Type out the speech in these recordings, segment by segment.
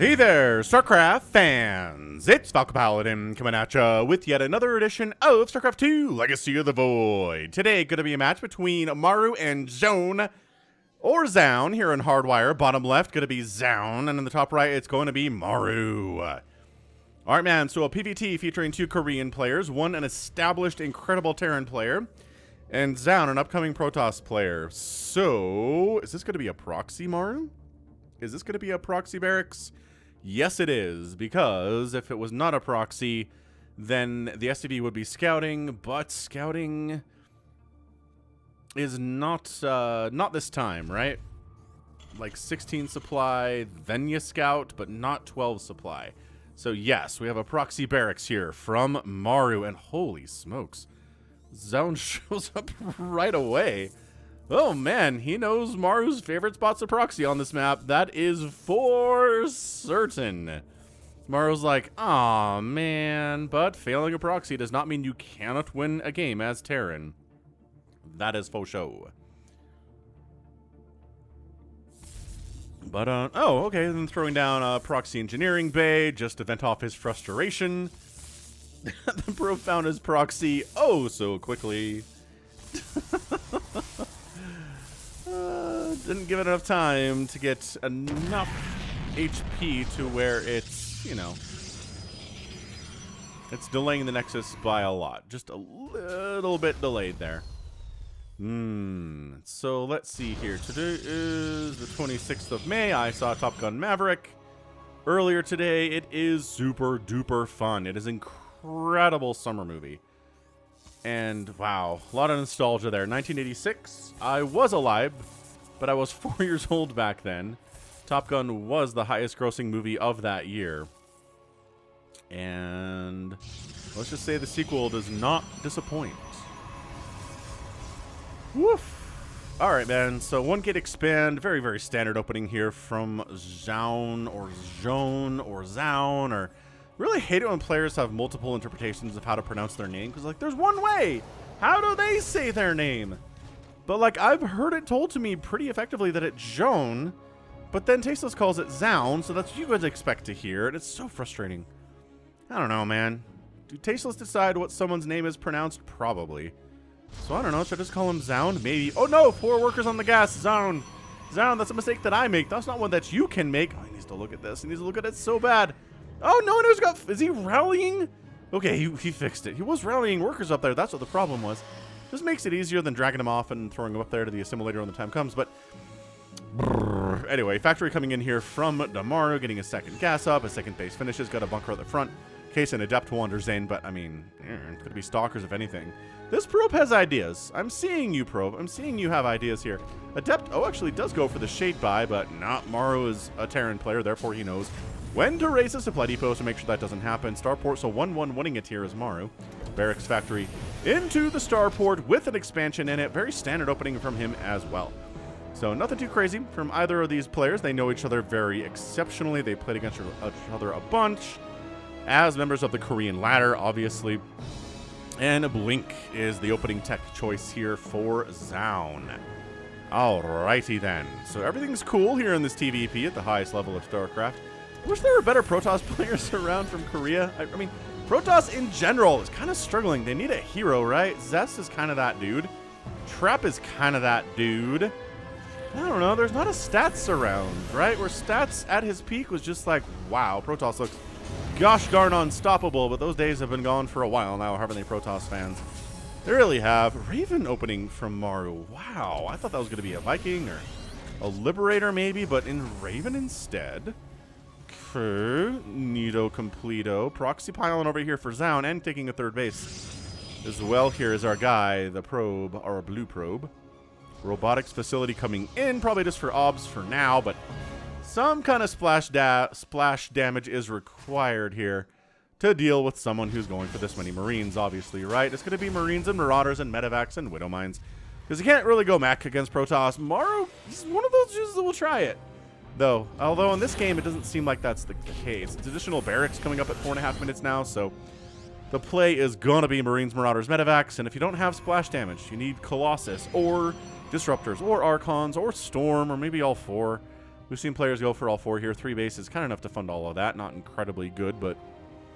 Hey there, StarCraft fans! It's Falcon Paladin coming at ya with yet another edition of StarCraft 2 Legacy of the Void. Today, going to be a match between Maru and Zoun, or Zoun, here in Hardwire. Bottom left, going to be Zoun, and in the top right, it's going to be Maru. Alright, man, so a PvT featuring two Korean players, one an established, incredible Terran player, and Zoun, an upcoming Protoss player. So, is this going to be a proxy Maru? Is this going to be a proxy barracks? Yes, it is, because if it was not a proxy, then the SCV would be scouting, but scouting is not this time, right? Like 16 supply, then you scout, but not 12 supply. So yes, we have a proxy barracks here from Maru, and holy smokes, Zoun shows up right away. Oh man, he knows Maru's favorite spots of proxy on this map. That is for certain. Maru's like, aw man, but failing a proxy does not mean you cannot win a game as Terran. That is faux show. But, oh, okay, then throwing down a proxy engineering bay just to vent off his frustration. The bro found his proxy oh so quickly. Didn't give it enough time to get enough HP to where it's, you know, it's delaying the Nexus by a lot. Just a little bit delayed there. So let's see here. Today is the 26th of May. I saw Top Gun Maverick earlier today. It is super duper fun. It is an incredible summer movie. And wow, a lot of nostalgia there. 1986, I was alive, but I was 4 years old back then. Top Gun was the highest grossing movie of that year. And let's just say the sequel does not disappoint. Woof. Alright, man. So 1 gate expand. Very, very standard opening here from Zoun or Zoun or Zoun. Or really hate it when players have multiple interpretations of how to pronounce their name. Because, like, there's one way. How do they say their name? But, like, I've heard it told to me pretty effectively that it's Zoun, but then Tasteless calls it Zoun, so that's what you guys expect to hear, and it's so frustrating. I don't know, man. Do Tasteless decide what someone's name is pronounced? Probably. So, I don't know. Should I just call him Zoun? Maybe. Oh, no! 4 workers on the gas. Zoun. Zoun, that's a mistake that I make. That's not one that you can make. Oh, he needs to look at this. He needs to look at it so bad. Oh, no one who's got... Is he rallying? Okay, he fixed it. He was rallying workers up there. That's what the problem was. This makes it easier than dragging them off and throwing them up there to the assimilator when the time comes, but... Brrr. Anyway, factory coming in here from Maru, getting a second gas up, a second base finishes, got a bunker at the front, in case an Adept wanders in, but, I mean, it could be stalkers if anything. This probe has ideas. I'm seeing you, probe. I'm seeing you have ideas here. Adept, oh, actually does go for the shade buy, but not Maru is a Terran player, therefore he knows when to raise a supply depot to make sure that doesn't happen. Starport, so 1-1 winning it here is Maru. Barracks factory into the starport with an expansion in it. Very standard opening from him as well. So nothing too crazy from either of these players. They know each other very exceptionally. They played against each other a bunch as members of the Korean ladder, obviously. And Blink is the opening tech choice here for Zoun. Alrighty then. So everything's cool here in this TVP at the highest level of StarCraft. I wish there were better Protoss players around from Korea. I mean, Protoss in general is kind of struggling. They need a hero, right? Zest is kind of that dude. Trap is kind of that dude. I don't know. There's not a stats around, right? Where stats at his peak was just like, wow, Protoss looks gosh darn unstoppable. But those days have been gone for a while now, haven't they, Protoss fans? They really have. Raven opening from Maru. Wow. I thought that was going to be a Viking or a Liberator maybe, but in Raven instead. Neato completo. Proxy pylon over here for Zoun and taking a third base as well. Here is our guy, the probe, our blue probe. Robotics facility coming in, probably just for obs for now, but some kind of splash damage is required here to deal with someone who's going for this many Marines, obviously, right? It's going to be Marines and Marauders and Medevacs and Widow Mines, because you can't really go mech against Protoss. Maru, he's one of those dudes that will try it. Though, although in this game it doesn't seem like that's the case. It's additional barracks coming up at 4.5 minutes now, so the play is gonna be Marines, Marauders, Medevacs, and if you don't have splash damage, you need Colossus, or Disruptors, or Archons, or Storm, or maybe all 4. We've seen players go for all 4 here. 3 base is kind of enough to fund all of that. Not incredibly good, but,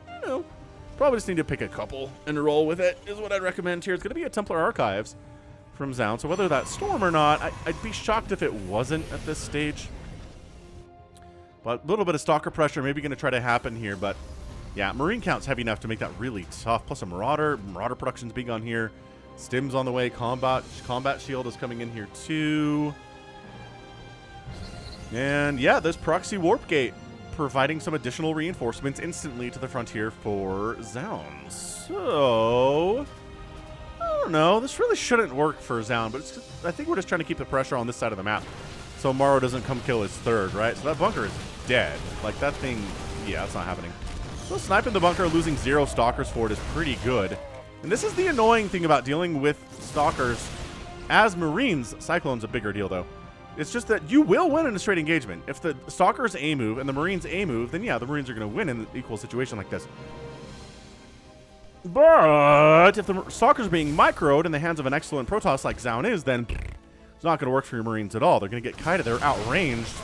you know, probably just need to pick a couple and roll with it is what I'd recommend here. It's going to be a Templar Archives from Zoun. So whether that's Storm or not, I'd be shocked if it wasn't at this stage. But a little bit of Stalker pressure maybe going to try to happen here. But, yeah, Marine count's heavy enough to make that really tough. Plus a Marauder. Marauder production's big on here. Stim's on the way. Combat Shield is coming in here too. And, yeah, this Proxy Warp Gate providing some additional reinforcements instantly to the frontier for Zoun. So, I don't know. This really shouldn't work for Zoun, but I think we're just trying to keep the pressure on this side of the map so Maru doesn't come kill his third, right? So that bunker is dead. Like, that thing, yeah, that's not happening. So sniping the bunker, losing 0 Stalkers for it is pretty good. And this is the annoying thing about dealing with Stalkers as Marines. Cyclone's a bigger deal, though. It's just that you will win in a straight engagement. If the Stalkers A-move and the Marines A-move, then yeah, the Marines are going to win in an equal situation like this. But if the Stalkers are being microed in the hands of an excellent Protoss like Zoun is, then it's not going to work for your Marines at all. They're going to get kited. They're outranged,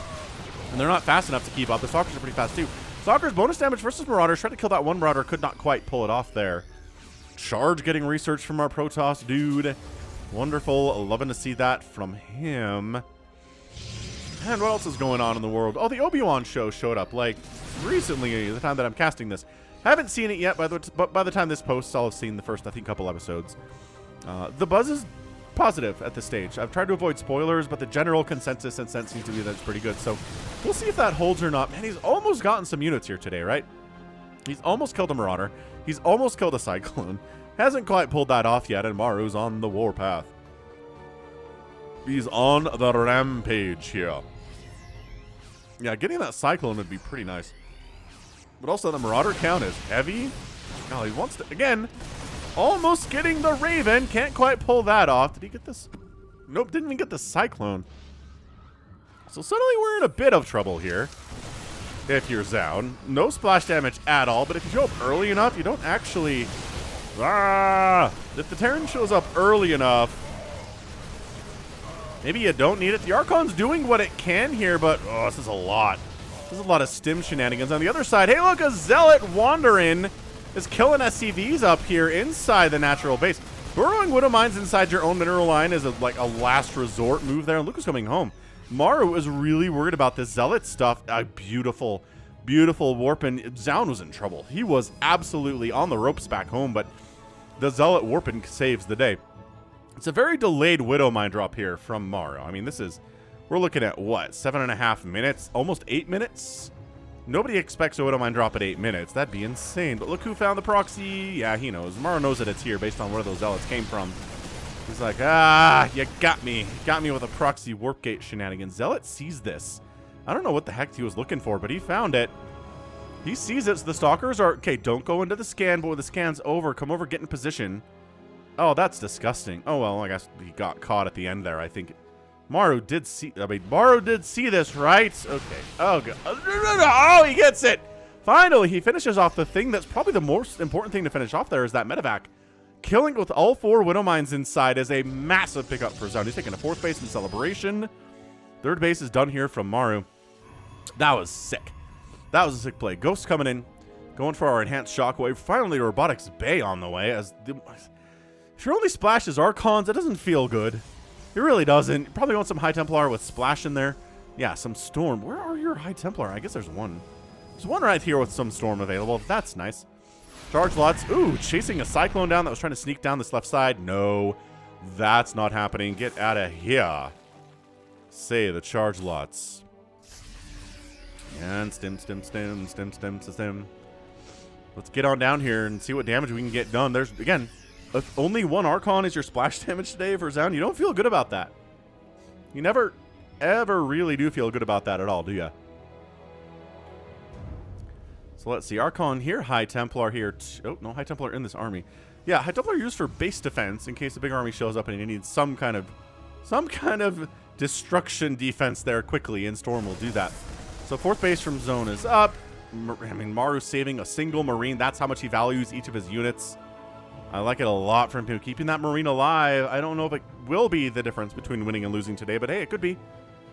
and they're not fast enough to keep up. The Stalkers are pretty fast, too. Stalkers bonus damage versus Marauders. Tried to kill that one Marauder. Could not quite pull it off there. Charge getting research from our Protoss dude. Wonderful. Loving to see that from him. And what else is going on in the world? Oh, the Obi-Wan show showed up, like, recently, the time that I'm casting this. Haven't seen it yet, but by the time this posts, I'll have seen the first, I think, couple episodes. The buzz is positive at this stage. I've tried to avoid spoilers, but the general consensus and sense seems to be that it's pretty good. So we'll see if that holds or not. Man, he's almost gotten some units here today, right? He's almost killed a Marauder. He's almost killed a Cyclone. Hasn't quite pulled that off yet, and Maru's on the warpath. He's on the rampage here. Yeah, getting that Cyclone would be pretty nice. But also the Marauder count is heavy. Oh, he wants to, again, almost getting the Raven. Can't quite pull that off. Did he get this? Nope, didn't even get the Cyclone. So suddenly we're in a bit of trouble here. If you're Zoun. No splash damage at all, but if you show up early enough, you don't actually... If the Terran shows up early enough, maybe you don't need it. The Archon's doing what it can here, but oh, this is a lot. This is a lot of stim shenanigans. On the other side, hey, look, a Zealot Wanderin is killing SCVs up here inside the natural base. Burrowing Widow Mines inside your own mineral line is like a last resort move there. And Luke is coming home. Maru is really worried about this Zealot stuff. Beautiful, beautiful warp, and Zoun was in trouble. He was absolutely on the ropes back home, but the Zealot warping saves the day. It's a very delayed Widow Mine drop here from Maru. I mean, we're looking at what, 7.5 minutes? Almost 8 minutes? Nobody expects a Widow Mine drop at 8 minutes. That'd be insane. But look who found the proxy. Yeah, he knows. Maru knows that it's here based on where those Zealots came from. He's like, you got me. Got me with a proxy warp gate shenanigans. Zealot sees this. I don't know what the heck he was looking for, but he found it. He sees it, so the Stalkers are, okay, don't go into the scan, but when the scan's over, come over, get in position. Oh, that's disgusting. Oh, well, I guess he got caught at the end there, I think. Maru did see this, right? Okay. Oh, good. Oh, he gets it. Finally, he finishes off the thing that's probably the most important thing to finish off there is that medevac. Killing with all 4 Widow Mines inside is a massive pickup for Zoun. He's taking a 4th base in celebration. 3rd base is done here from Maru. That was sick. That was a sick play. Ghost coming in. Going for our enhanced shockwave. Finally, Robotics Bay on the way. If your only splash is Archons, it doesn't feel good. It really doesn't. You probably want some High Templar with splash in there. Yeah, some Storm. Where are your High Templar? I guess there's one. There's one right here with some Storm available. That's nice. Charge lots. Ooh, chasing a Cyclone down that was trying to sneak down this left side. No, that's not happening. Get out of here. Say the charge lots. And stim. Let's get on down here and see what damage we can get done. There's, again, if only 1 Archon is your splash damage today for Zoun, you don't feel good about that. You never, ever really do feel good about that at all, do you? So let's see. Archon here. High Templar here. Oh, no High Templar in this army. Yeah, High Templar used for base defense in case a big army shows up and you need some kind of destruction defense there quickly, and Storm will do that. So 4th base from Zoun is up. I mean, Maru saving a single Marine. That's how much he values each of his units. I like it a lot from him. Keeping that Marine alive. I don't know if it will be the difference between winning and losing today, but hey, it could be.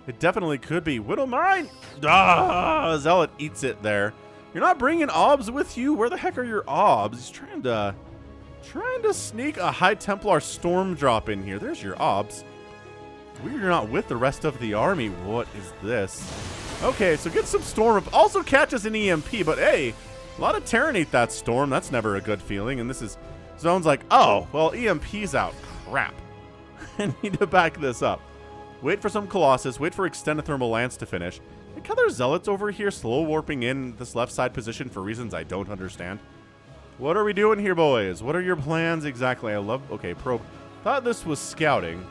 It definitely could be. Widow Mine! Ah, Zealot eats it there. You're not bringing obs with you? Where the heck are your obs? He's trying to sneak a High Templar Storm drop in here. There's your obs. We're not with the rest of the army. What is this? Okay, so get some Storm. Also catches an EMP, but hey, a lot of Terranate that Storm. That's never a good feeling. And this is... Zone's like, oh, well, EMP's out. Crap. I need to back this up. Wait for some Colossus. Wait for Extended Thermal Lance to finish. Look how there's Zealots over here slow warping in this left side position for reasons I don't understand. What are we doing here, boys? What are your plans exactly? I love... Okay, probe. Thought this was scouting.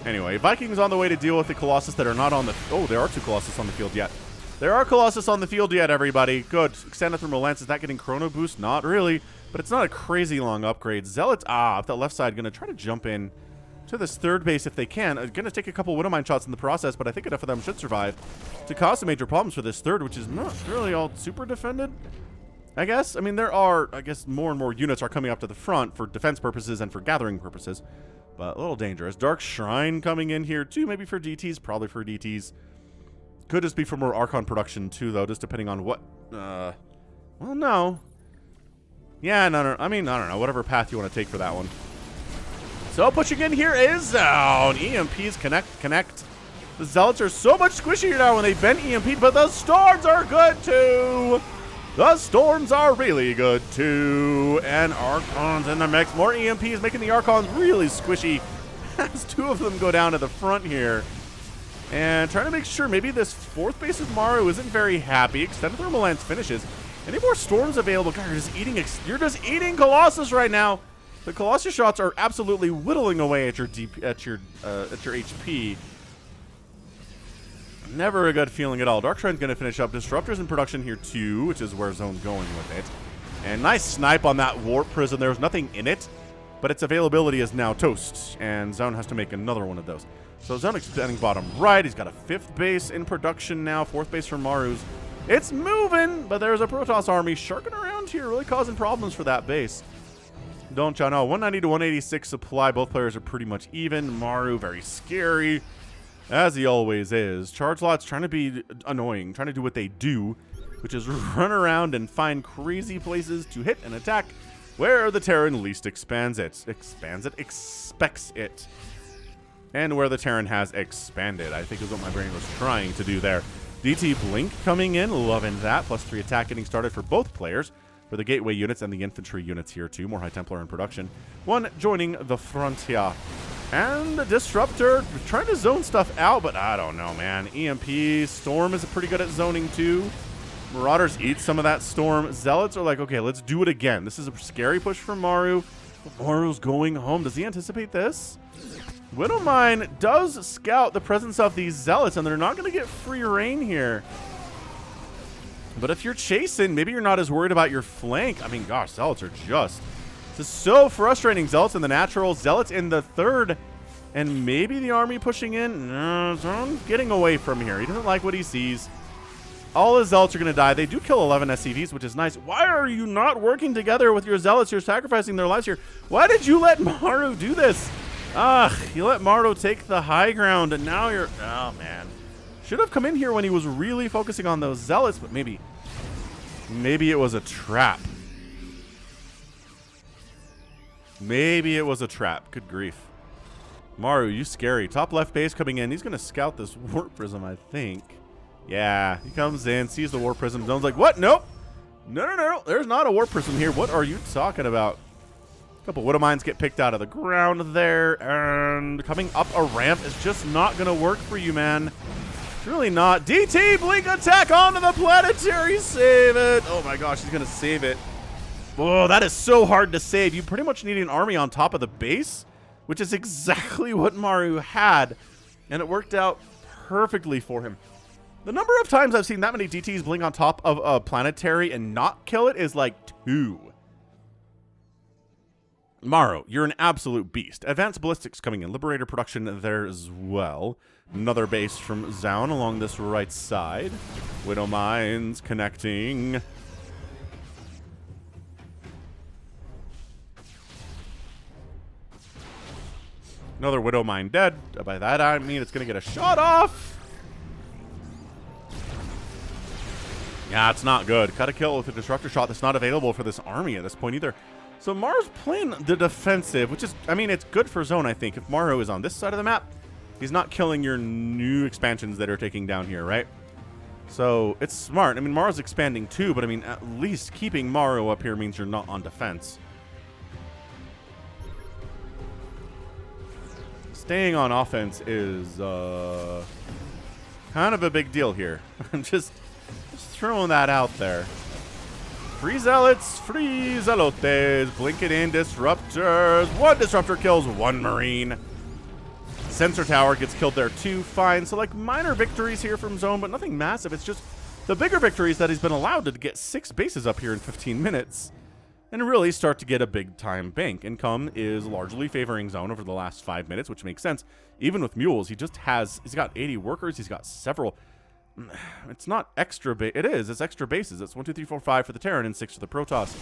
Anyway, Vikings on the way to deal with the Colossus that are not on the... Oh, there are 2 Colossus on the field yet. There are Colossus on the field yet, everybody. Good. Extended Thermal Lance. Is that getting Chrono Boost? Not really. But it's not a crazy long upgrade. Zealots, up that left side, going to try to jump in to this third base if they can. Going to take a couple Widowmine shots in the process, but I think enough of them should survive to cause some major problems for this third, which is not really all super defended, I guess. I mean, there are, I guess, more and more units are coming up to the front for defense purposes and for gathering purposes, but a little dangerous. Dark Shrine coming in here, too, maybe for DTs, probably for DTs. Could just be for more Archon production, too, though, just depending on what, well, no. Yeah, no. I mean, I don't know. Whatever path you want to take for that one. So pushing in here is Zoun. EMPs connect. The Zealots are so much squishier now when they've been EMP'd, but the Storms are good too. The Storms are really good too. And Archons in the mix. More EMPs making the Archons really squishy as 2 of them go down to the front here. And trying to make sure maybe this 4th base of Maru isn't very happy. Extended Thermal Lance finishes. Any more Storms available? God, you're just eating Colossus right now. The Colossus shots are absolutely whittling away at your HP. Never a good feeling at all. Dark Shrine's going to finish up. Disruptors in production here too, which is where Zone's going with it. And nice snipe on that Warp Prism. There's nothing in it, but its availability is now toast, and Zoun has to make another one of those. So Zoun extending bottom right. He's got a 5th base in production now. 4th base for Maru's. It's moving, but there's a Protoss army sharking around here, really causing problems for that base. Don't y'all know? 190 to 186 supply. Both players are pretty much even. Maru, very scary, as he always is. Charge lots trying to be annoying, trying to do what they do, which is run around and find crazy places to hit and attack where the Terran least expects it. And where the Terran has expanded, I think is what my brain was trying to do there. DT Blink coming in, loving that. +3 attack getting started for both players. For the gateway units and the infantry units here too. More High Templar in production. 1 joining the front here. And the Disruptor trying to zone stuff out, but I don't know, man. EMP, Storm is pretty good at zoning too. Marauders eat some of that Storm. Zealots are like, okay, let's do it again. This is a scary push for Maru. Maru's going home. Does he anticipate this? Widowmine does scout the presence of these Zealots, and they're not going to get free reign here. But if you're chasing, maybe you're not as worried about your flank. I mean, gosh, Zealots are just... This is so frustrating. Zealots in the natural, Zealots in the 3rd, and maybe the army pushing in. No, Zoun getting away from here. He doesn't like what he sees. All his Zealots are going to die. They do kill 11 SCVs, which is nice. Why are you not working together with your Zealots? You're sacrificing their lives here. Why did you let Maru do this? You let Maru take the high ground, and now you're... Oh, man. Should have come in here when he was really focusing on those Zealots, but maybe it was a trap. Maybe it was a trap. Good grief. Maru, you scary. Top left base coming in. He's going to scout this Warp Prism, I think. Yeah, he comes in, sees the Warp Prism. Zone's like, what? Nope. No. There's not a Warp Prism here. What are you talking about? A couple Widow Mines get picked out of the ground there. And coming up a ramp is just not going to work for you, man. Really not. DT Blink attack onto the planetary. Save it. Oh my gosh, he's going to save it. Oh, that is so hard to save. You pretty much need an army on top of the base, which is exactly what Maru had. And it worked out perfectly for him. The number of times I've seen that many DTs blink on top of a planetary and not kill it is like 2. Maru, you're an absolute beast. Advanced ballistics coming in. Liberator production there as well. Another base from Zoun along this right side. Widow Mines connecting. Another Widow Mine dead. By that I mean it's going to get a shot off. Yeah, it's not good. Cut a kill with a disruptor shot that's not available for this army at this point either. So Maru's playing the defensive, which is, I mean, it's good for Zoun, I think. If Maru is on this side of the map, he's not killing your new expansions that are taking down here, right? So it's smart. I mean, Maru's expanding too, but I mean, at least keeping Maru up here means you're not on defense. Staying on offense is kind of a big deal here. I'm just throwing that out there. Free Zealots, free Zealotes, blink it in, disruptors. One disruptor kills one Marine. Sensor tower gets killed there too, fine. So like minor victories here from Zoun, but nothing massive. It's just the bigger victories that he's been allowed to get 6 bases up here in 15 minutes and really start to get a big time bank. Income is largely favoring Zoun over the last 5 minutes, which makes sense. Even with mules, he's got 80 workers, he's got several. It's not extra it's extra bases. It's 1, 2, 3, 4, 5 for the Terran and 6 for the Protoss.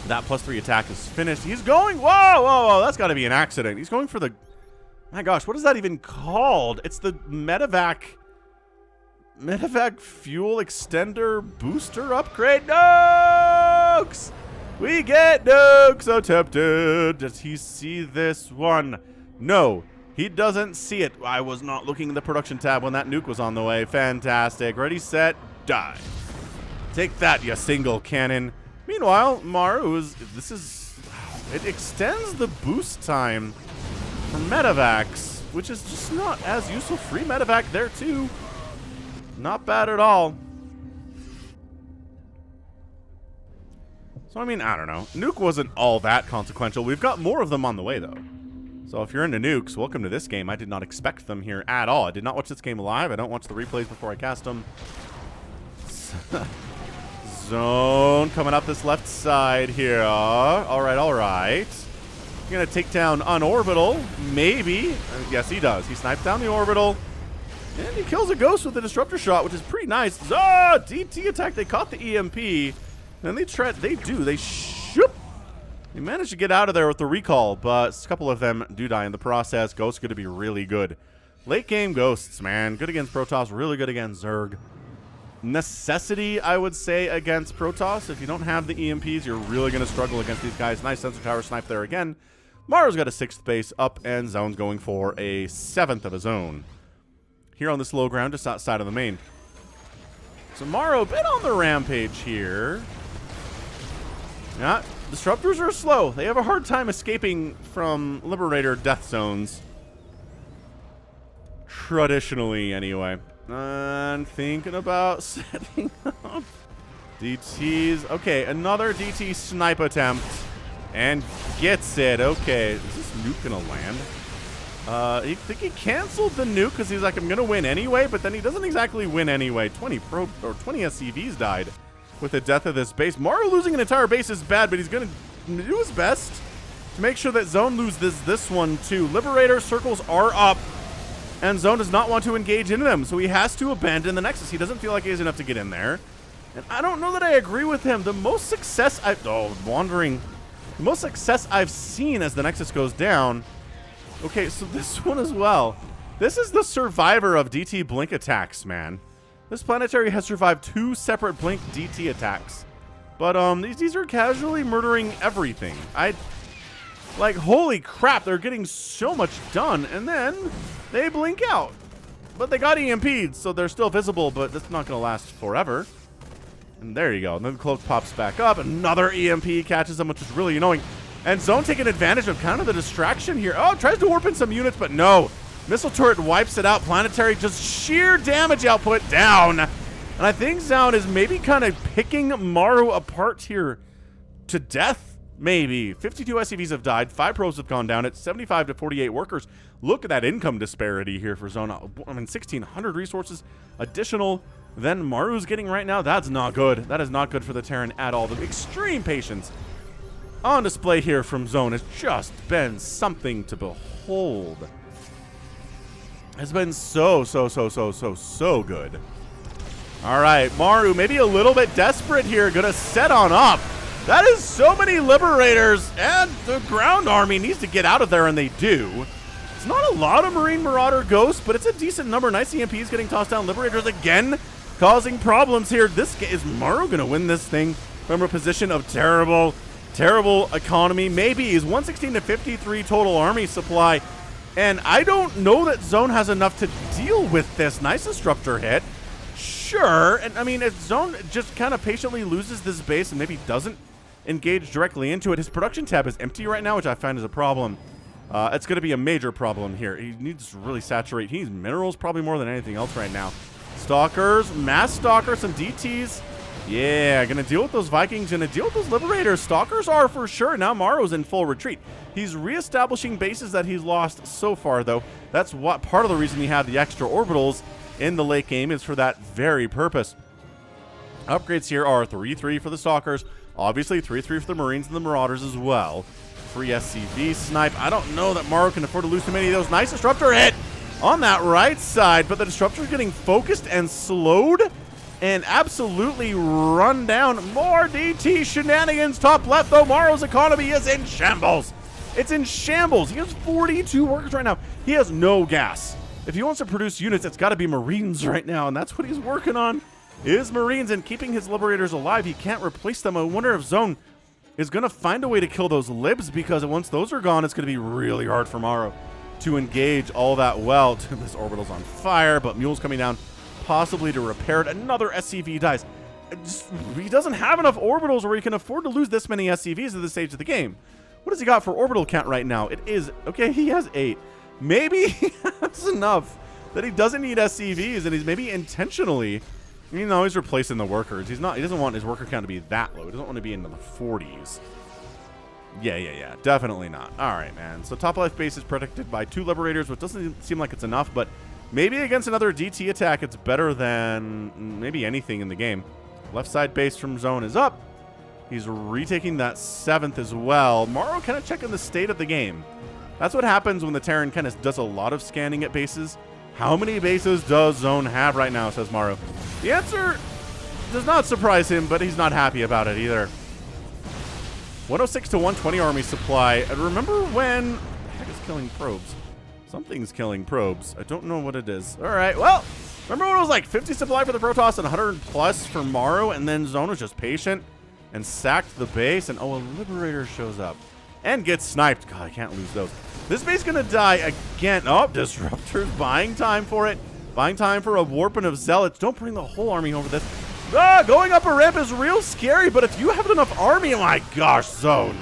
That +3 attack is finished. He's going, whoa, that's got to be an accident. He's going for the, my gosh, what is that even called? It's the medevac fuel extender booster upgrade. Nukes! We get nukes attempted. Does he see this one? No. He doesn't see it. I was not looking in the production tab when that nuke was on the way. Fantastic. Ready, set, die. Take that, you single cannon. Meanwhile, Maru it extends the boost time for medevacs, which is just not as useful. Free medevac there too. Not bad at all. So, I mean, I don't know. Nuke wasn't all that consequential. We've got more of them on the way, though. So if you're into nukes, welcome to this game. I did not expect them here at all. I did not watch this game live. I don't watch the replays before I cast them. Zoun coming up this left side here. All right. Going to take down Unorbital. Maybe. Yes, he does. He snipes down the Orbital. And he kills a Ghost with a Disruptor shot, which is pretty nice. DT attack. They caught the EMP. And they shoot. They managed to get out of there with the recall, but a couple of them do die in the process. Ghosts going to be really good. Late game Ghosts, man. Good against Protoss, really good against Zerg. Necessity, I would say, against Protoss. If you don't have the EMPs, you're really going to struggle against these guys. Nice sensor tower snipe there again. Maru's got a 6th base up, and Zoun's going for a 7th of his own. Here on this low ground, just outside of the main. So Maru a bit on the rampage here. Yeah. Disruptors are slow. They have a hard time escaping from Liberator death zones. Traditionally, anyway. And thinking about setting up DTs. Okay, another DT snipe attempt. And gets it. Okay, is this nuke gonna land? I think he canceled the nuke because he's like, I'm gonna win anyway, but then he doesn't exactly win anyway. 20 SCVs died with the death of this base. Maru losing an entire base is bad, but he's going to do his best to make sure that Zoun loses this one too. Liberator circles are up, and Zoun does not want to engage into them, so he has to abandon the Nexus. He doesn't feel like he has enough to get in there. And I don't know that I agree with him. The most success The most success I've seen as the Nexus goes down. Okay, so this one as well. This is the survivor of DT blink attacks, man. This planetary has survived 2 separate blink DT attacks. But these are casually murdering everything. Like, holy crap, they're getting so much done, and then they blink out. But they got EMP'd, so they're still visible, but that's not going to last forever. And there you go. And then the cloak pops back up. Another EMP catches them, which is really annoying. And Zoun taking advantage of kind of the distraction here. Oh, tries to warp in some units, but no. Missile turret wipes it out. Planetary just sheer damage output down. And I think Zoun is maybe kind of picking Maru apart here to death, maybe. 52 SCVs have died. 5 pros have gone down. It's 75 to 48 workers. Look at that income disparity here for Zoun. I mean, 1,600 resources additional than Maru's getting right now. That's not good. That is not good for the Terran at all. The extreme patience on display here from Zoun has just been something to behold. Has been so good. All right, Maru maybe a little bit desperate here. Gonna set on up. That is so many Liberators, and the ground army needs to get out of there, and they do. It's not a lot of Marine Marauder Ghosts, but it's a decent number. Nice EMPs getting tossed down. Liberators again causing problems here. Is Maru going to win this thing from a position of terrible economy? Maybe. He's 116 to 53 total army supply, and I don't know that Zoun has enough to deal with this. Nice Disruptor hit. Sure, and I mean, if Zoun just kind of patiently loses this base and maybe doesn't engage directly into it, his production tab is empty right now, which I find is a problem. It's going to be a major problem here. He needs to really saturate. He needs minerals probably more than anything else right now. Stalkers, mass stalkers, some DTs. Yeah, going to deal with those Vikings, going to deal with those Liberators. Stalkers are for sure. Now Maru's in full retreat. He's reestablishing bases that he's lost so far, though. That's what part of the reason he had the extra orbitals in the late game is for that very purpose. Upgrades here are 3-3 for the Stalkers. Obviously, 3-3 for the Marines and the Marauders as well. Free SCV snipe. I don't know that Maru can afford to lose too many of those. Nice Disruptor hit on that right side, but the Disruptor is getting focused and slowed and absolutely run down. More DT shenanigans. Top left, though, Maru's economy is in shambles. It's in shambles. He has 42 workers right now. He has no gas. If he wants to produce units, it's got to be Marines right now, and that's what he's working on, is Marines and keeping his Liberators alive. He can't replace them. I wonder if Zoun is going to find a way to kill those Libs, because once those are gone, it's going to be really hard for Maru to engage all that well. This orbital's on fire, but Mule's coming down, possibly to repair it. Another SCV dies. He doesn't have enough orbitals where he can afford to lose this many SCVs at this stage of the game. What does he got for orbital count right now? It is, okay, he has 8. Maybe that's enough that he doesn't need SCVs, and he's maybe intentionally, you know, he's replacing the workers. He doesn't want his worker count to be that low. He doesn't want to be into the 40s. Yeah, definitely not. All right, man. So top left base is protected by 2 Liberators, which doesn't seem like it's enough, but maybe against another DT attack, it's better than maybe anything in the game. Left side base from Zoun is up. He's retaking that 7th as well. Maru kind of checking the state of the game. That's what happens when the Terran kind of does a lot of scanning at bases. How many bases does Zoun have right now, says Maru. The answer does not surprise him, but he's not happy about it either. 106 to 120 army supply. I remember when... What the heck is killing probes? Something's killing probes. I don't know what it is. All right, well, remember when it was like 50 supply for the Protoss and 100 plus for Maru, and then Zoun was just patient and sacked the base, and oh, a Liberator shows up and gets sniped. God, I can't lose those. This base gonna die again. Oh, Disruptor's buying time for it. Buying time for a warping of Zealots. Don't bring the whole army over this. Ah, going up a ramp is real scary, but if you have enough army, oh my gosh, Zoun.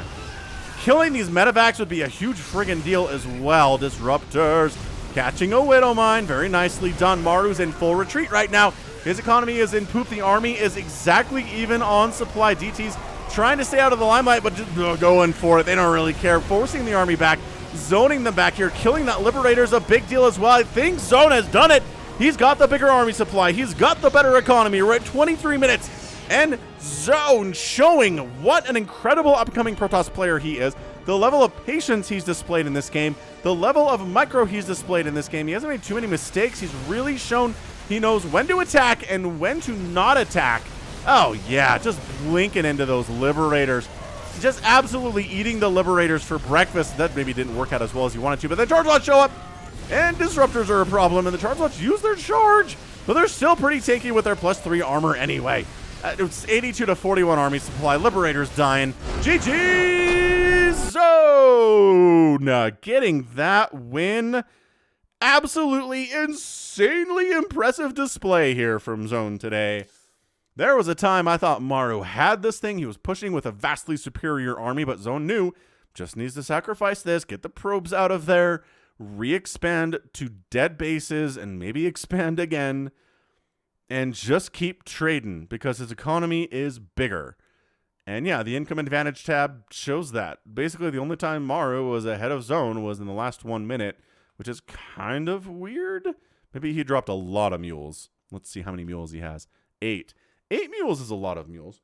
Killing these medevacs would be a huge friggin' deal as well. Disruptors catching a Widow Mine. Very nicely done. Maru's in full retreat right now. His economy is in poop. The army is exactly even on supply. DT's trying to stay out of the limelight, but just going for it. They don't really care. Forcing the army back. Zoning them back here. Killing that Liberator's a big deal as well. I think Zoun has done it. He's got the bigger army supply. He's got the better economy. We're at 23 minutes. And Zoun showing what an incredible upcoming Protoss player he is. The level of patience he's displayed in this game. The level of micro he's displayed in this game. He hasn't made too many mistakes. He's really shown he knows when to attack and when to not attack. Oh, yeah, just blinking into those Liberators. Just absolutely eating the Liberators for breakfast. That maybe didn't work out as well as you wanted to, but the Charge Lots show up, and Disruptors are a problem, and the Charge Lots use their charge, but they're still pretty tanky with their +3 armor anyway. It's 82 to 41 army supply. Liberators dying. GG Zoun getting that win. Absolutely insanely impressive display here from Zoun today. There was a time I thought Maru had this thing. He was pushing with a vastly superior army, but Zoun knew just needs to sacrifice this, get the probes out of there, re-expand to dead bases, and maybe expand again, and just keep trading because his economy is bigger. And yeah, the income advantage tab shows that. Basically, the only time Maru was ahead of Zoun was in the last 1 minute, which is kind of weird. Maybe he dropped a lot of mules. Let's see how many mules he has. 8. 8 mules is a lot of mules.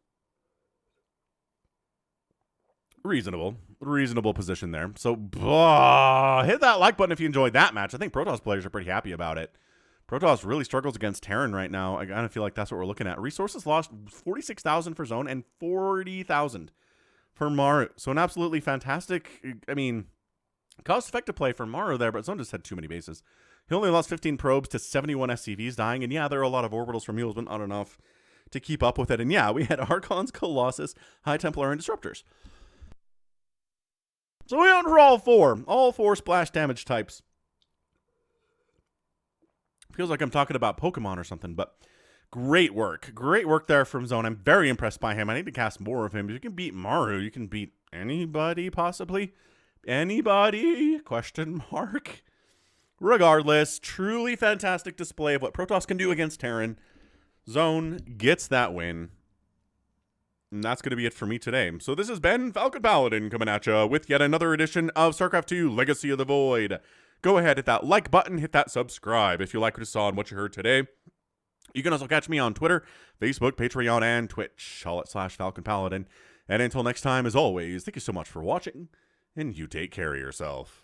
Reasonable position there. So, hit that like button if you enjoyed that match. I think Protoss players are pretty happy about it. Protoss really struggles against Terran right now. I kind of feel like that's what we're looking at. Resources lost 46,000 for Zoun and 40,000 for Maru. So an absolutely fantastic, I mean, cost-effective play for Maru there, but Zoun just had too many bases. He only lost 15 probes to 71 SCVs dying, and yeah, there are a lot of orbitals from mules, but not enough to keep up with it. And yeah, we had Archons, Colossus, High Templar, and Disruptors. So we went for all four splash damage types. Feels like I'm talking about Pokemon or something, but great work. Great work there from Zoun. I'm very impressed by him. I need to cast more of him. If you can beat Maru, you can beat anybody, possibly. Anybody? Question mark. Regardless, truly fantastic display of what Protoss can do against Terran. Zoun gets that win. And that's going to be it for me today. So this has been Falcon Paladin coming at you with yet another edition of StarCraft 2 Legacy of the Void. Go ahead, hit that like button, hit that subscribe if you like what you saw and what you heard today. You can also catch me on Twitter, Facebook, Patreon, and Twitch, all at /Falcon Paladin. And until next time, as always, thank you so much for watching, and you take care of yourself.